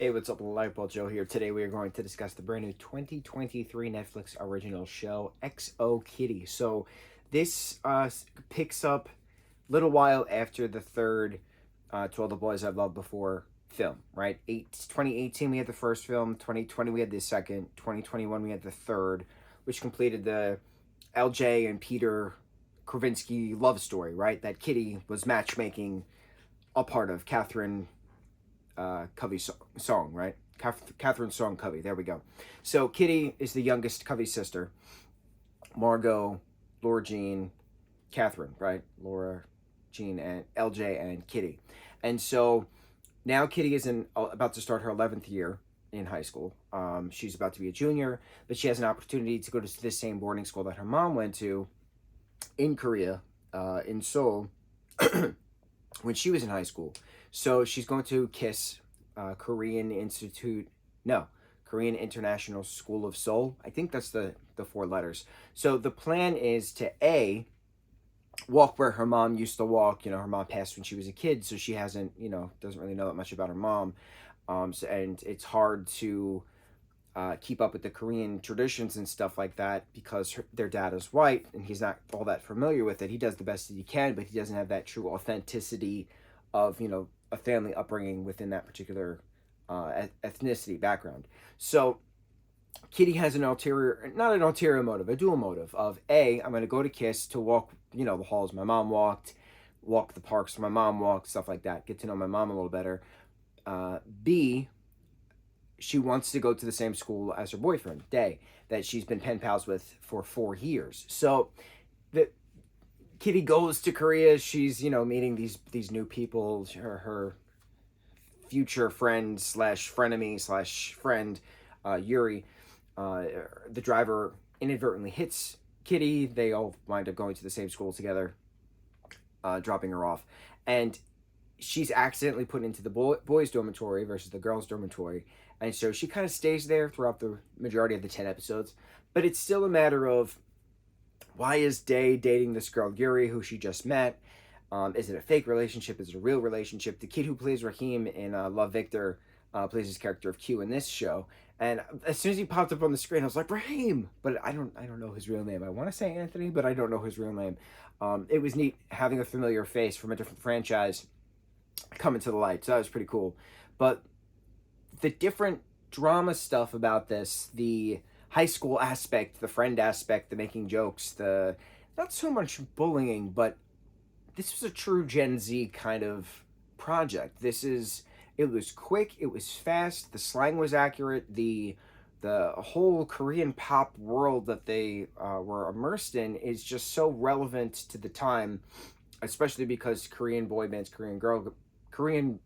Hey, what's up, Lightbolt Joe here. Today we are going to discuss the brand new 2023 Netflix original show, XO Kitty. So this picks up a little while after the third To All the Boys I've Loved Before film, right? 2018 we had the first film, 2020 we had the second, 2021 we had the third, which completed the LJ and Peter Kravinsky love story, right? That Kitty was matchmaking a part of Catherine Covey's song, right? Catherine Song Covey. There we go. So Kitty is the youngest Covey sister. Margot, Laura Jean, Catherine, right? Laura, Jean, and LJ and Kitty. And so now Kitty is about to start her 11th year in high school. She's about to be a junior, but she has an opportunity to go to the same boarding school that her mom went to in Korea, in Seoul, when she was in high school. So she's going to KISS, Korean Institute, no, Korean International School of Seoul. I think that's the four letters. So the plan is to walk where her mom used to walk. You know, her mom passed when she was a kid, so she hasn't, doesn't really know that much about her mom. And it's hard to keep up with the Korean traditions and stuff like that because their dad is white and he's not all that familiar with it. He does the best that he can, but he doesn't have that true authenticity of, a family upbringing within that particular ethnicity background. So Kitty has not an ulterior motive, a dual motive of I'm going to go to KISS to walk, the halls my mom walked, walk the parks my mom walked, stuff like that, get to know my mom a little better. B, she wants to go to the same school as her boyfriend, Day, that she's been pen pals with for 4 years. So the Kitty goes to Korea. She's, meeting these new people. Her future friend slash frenemy slash friend, Yuri. The driver inadvertently hits Kitty. They all wind up going to the same school together, dropping her off. And she's accidentally put into the boys' dormitory versus the girls' dormitory. And so she kind of stays there throughout the majority of the 10 episodes. But it's still a matter of, why is Day dating this girl, Yuri, who she just met? Is it a fake relationship? Is it a real relationship? The kid who plays Raheem in Love, Victor, plays his character of Q in this show. And as soon as he popped up on the screen, I was like, Raheem! But I don't know his real name. I want to say Anthony, but I don't know his real name. It was neat having a familiar face from a different franchise coming to the light. So that was pretty cool. But the different drama stuff about this, the high school aspect, the friend aspect, the making jokes, the not so much bullying, but this was a true Gen Z kind of project. It was quick, it was fast, the slang was accurate, the whole Korean pop world that they were immersed in is just so relevant to the time, especially because Korean boy bands, Korean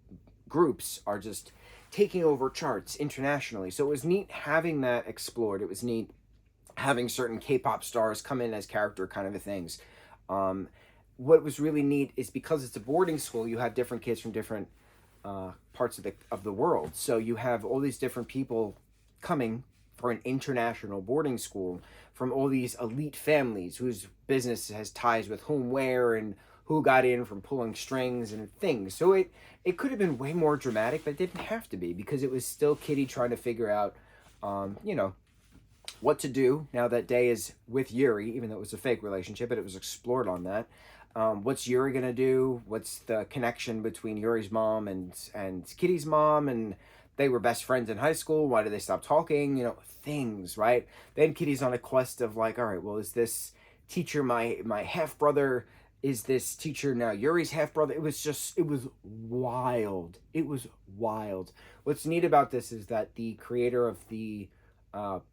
groups are just taking over charts internationally. So it was neat having that explored. It was neat having certain K-pop stars come in as character kind of things. What was really neat is because it's a boarding school, you have different kids from different parts of the world. So you have all these different people coming for an international boarding school from all these elite families whose business has ties with whom, where, and who got in from pulling strings and things. So it could have been way more dramatic, but it didn't have to be because it was still Kitty trying to figure out, what to do now that Day is with Yuri, even though it was a fake relationship, but it was explored on that. What's Yuri gonna do? What's the connection between Yuri's mom and Kitty's mom? And they were best friends in high school. Why did they stop talking? Things, right? Then Kitty's on a quest of like, all right, well, is this teacher my half brother? Is this teacher now Yuri's half brother? It was wild. It was wild. What's neat about this is that the creator of the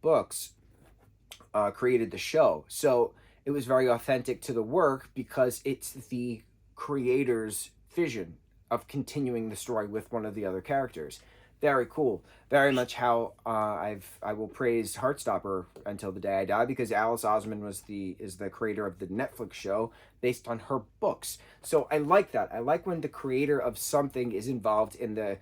books created the show. So it was very authentic to the work because it's the creator's vision of continuing the story with one of the other characters. Very cool. Very much how I will praise Heartstopper until the day I die, because Alice Osman is the creator of the Netflix show based on her books. So I like that. I like when the creator of something is involved in the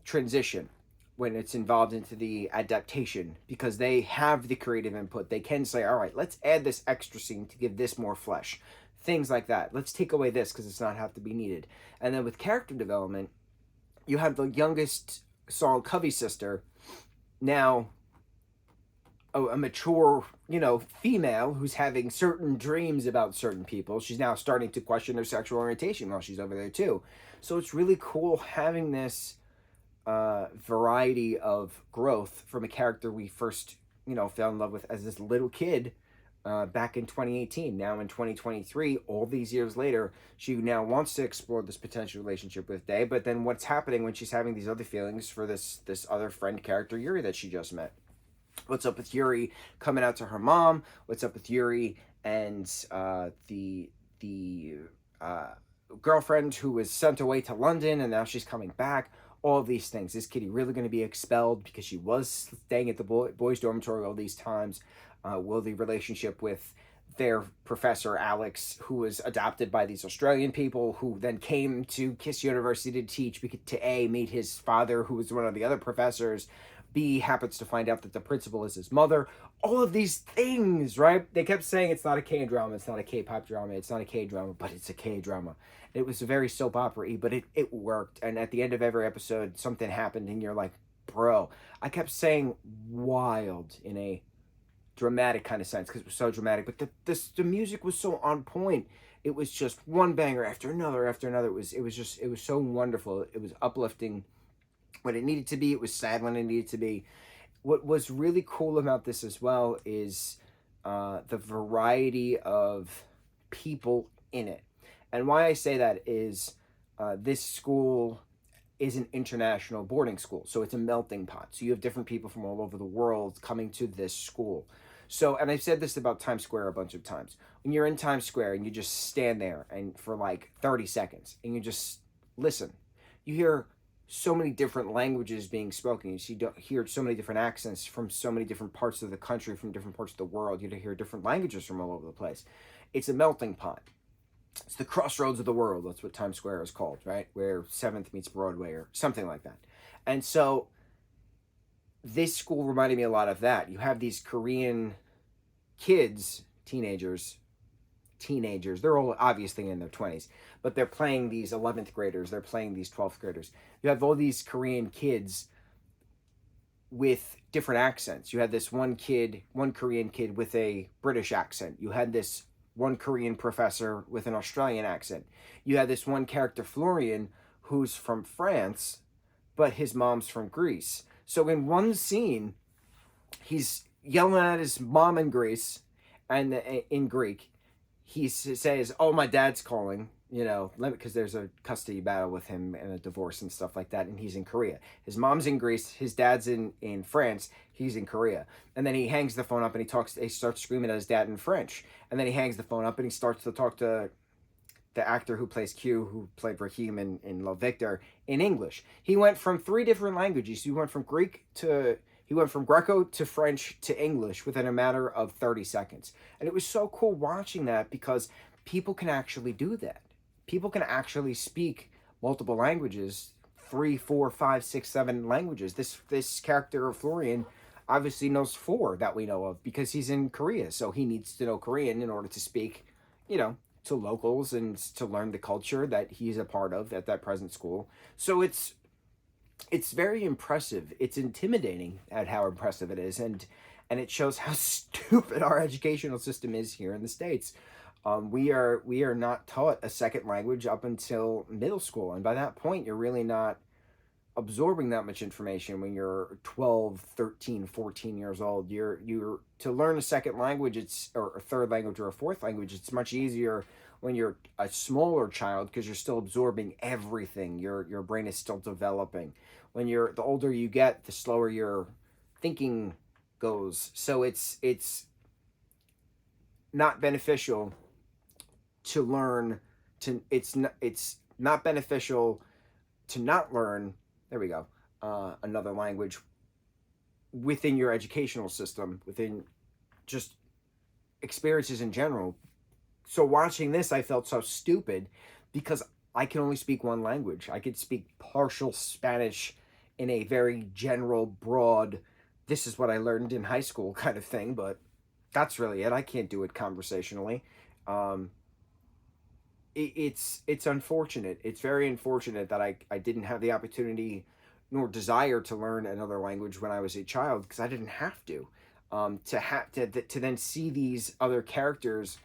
transition, when it's involved into the adaptation, because they have the creative input. They can say, all right, let's add this extra scene to give this more flesh. Things like that. Let's take away this because it's not have to be needed. And then with character development, you have the youngest song Covey Sister. Now, a mature, female who's having certain dreams about certain people, she's now starting to question her sexual orientation while she's over there too. So it's really cool having this variety of growth from a character we first, fell in love with as this little kid back in 2018. Now in 2023, all these years later, she now wants to explore this potential relationship with Day. But then what's happening when she's having these other feelings for this other friend character, Yuri, that she just met? What's up with Yuri coming out to her mom? What's up with Yuri and the girlfriend who was sent away to London and now she's coming back? All of these things. Is Kitty really going to be expelled because she was staying at the boys' dormitory all these times? Will the relationship with their professor Alex, who was adopted by these Australian people, who then came to Kiss University to teach, to A, meet his father, who was one of the other professors, B, happens to find out that the principal is his mother. All of these things, right? They kept saying it's not a K-drama, it's not a K-pop drama, it's not a K-drama, but it's a K-drama. It was very soap opera-y, but it worked. And at the end of every episode, something happened, and you're like, bro. I kept saying wild in a dramatic kind of sense because it was so dramatic, but the music was so on point. It was just one banger after another after another. It was so wonderful. It was uplifting when it needed to be. It was sad when it needed to be. What was really cool about this as well is the variety of people in it. And why I say that is this school is an international boarding school. So it's a melting pot. So you have different people from all over the world coming to this school. So, and I've said this about Times Square a bunch of times. When you're in Times Square and you just stand there and for like 30 seconds and you just listen, you hear so many different languages being spoken. You hear so many different accents from so many different parts of the country, from different parts of the world. You hear different languages from all over the place. It's a melting pot. It's the crossroads of the world. That's what Times Square is called, right? Where 7th meets Broadway or something like that. And so this school reminded me a lot of that. You have these Korean kids, teenagers, they're all obviously in their 20s, but they're playing these 11th graders, they're playing these 12th graders. You have all these Korean kids with different accents. You had this one Korean kid with a British accent. You had this one Korean professor with an Australian accent. You had this one character, Florian, who's from France, but his mom's from Greece. So in one scene, he's yelling at his mom in Greece, and in Greek, he says, "Oh, my dad's calling," because there's a custody battle with him and a divorce and stuff like that, and he's in Korea. His mom's in Greece, his dad's in France, he's in Korea. And then he hangs the phone up and he starts screaming at his dad in French. And then he hangs the phone up and he starts to talk to the actor who plays Q, who played Raheem in Love Victor, in English. He went from 3 different languages. He went from Greco to French to English within a matter of 30 seconds. And it was so cool watching that because people can actually do that. People can actually speak multiple languages, 3, 4, 5, 6, 7 languages. This character of Florian obviously knows 4 that we know of because he's in Korea. So he needs to know Korean in order to speak, to locals and to learn the culture that he's a part of at that present school. So it's very impressive. It's intimidating at how impressive it is, and it shows how stupid our educational system is here in the States. We are not taught a second language up until middle school, and by that point, you're really not absorbing that much information when you're 12, 13, 14 years old. You're to learn a second language, or a third language or a fourth language, it's much easier when you're a smaller child because you're still absorbing everything. Your brain is still developing. The older you get, the slower your thinking goes. So it's not beneficial to learn it's not beneficial to not learn, there we go, another language within your educational system, within just experiences in general. So watching this, I felt so stupid because I can only speak one language. I could speak partial Spanish in a very general, broad, this is what I learned in high school kind of thing, but that's really it. I can't do it conversationally. It's unfortunate. It's very unfortunate that I didn't have the opportunity nor desire to learn another language when I was a child, because I didn't have to. To then see these other characters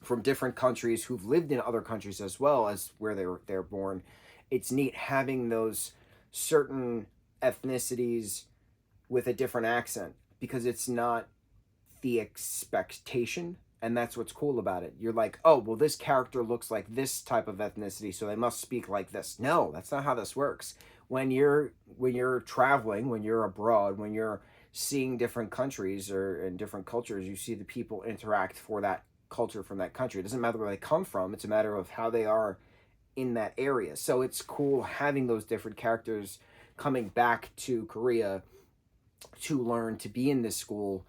from different countries who've lived in other countries as well as where they're born. It's neat having those certain ethnicities with a different accent, because it's not the expectation, and that's what's cool about it. You're like, oh well, this character looks like this type of ethnicity, so they must speak like this. No, that's not how this works. When you're traveling, when you're abroad, when you're seeing different countries or in different cultures, you see the people interact for that culture from that country. It doesn't matter where they come from, it's a matter of how they are in that area. So it's cool having those different characters coming back to Korea to learn to be in this school,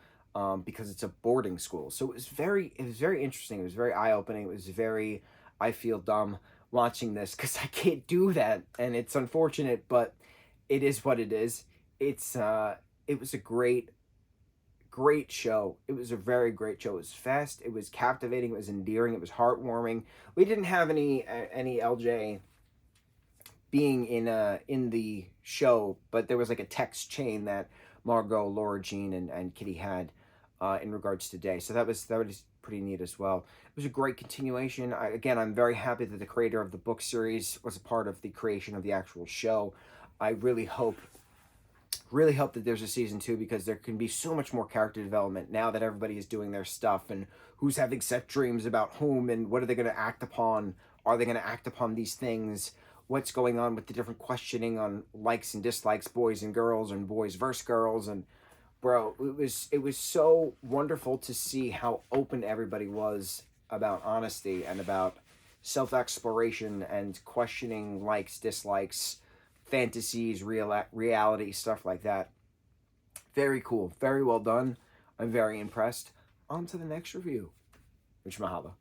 because it's a boarding school. So it was very interesting. It was very eye opening. It was very, I feel dumb watching this because I can't do that, and it's unfortunate, but it is what it is. It was a great show. It was a very great show. It was fast. It was captivating. It was endearing. It was heartwarming. We didn't have any LJ being in the show, but there was like a text chain that Margot, Laura Jean, and Kitty had in regards to Day. So that was pretty neat as well. It was a great continuation. Again, I'm very happy that the creator of the book series was a part of the creation of the actual show. I really hope that there's a season 2, because there can be so much more character development now that everybody is doing their stuff, and who's having set dreams about whom, and what are they going to act upon. Are they going to act upon these things? What's going on with the different questioning on likes and dislikes, boys and girls, and boys versus girls. And bro, it was so wonderful to see how open everybody was about honesty and about self-exploration and questioning likes, dislikes, fantasies, reality, stuff like that. Very cool. Very well done. I'm very impressed. On to the next review. Mucho mahalo.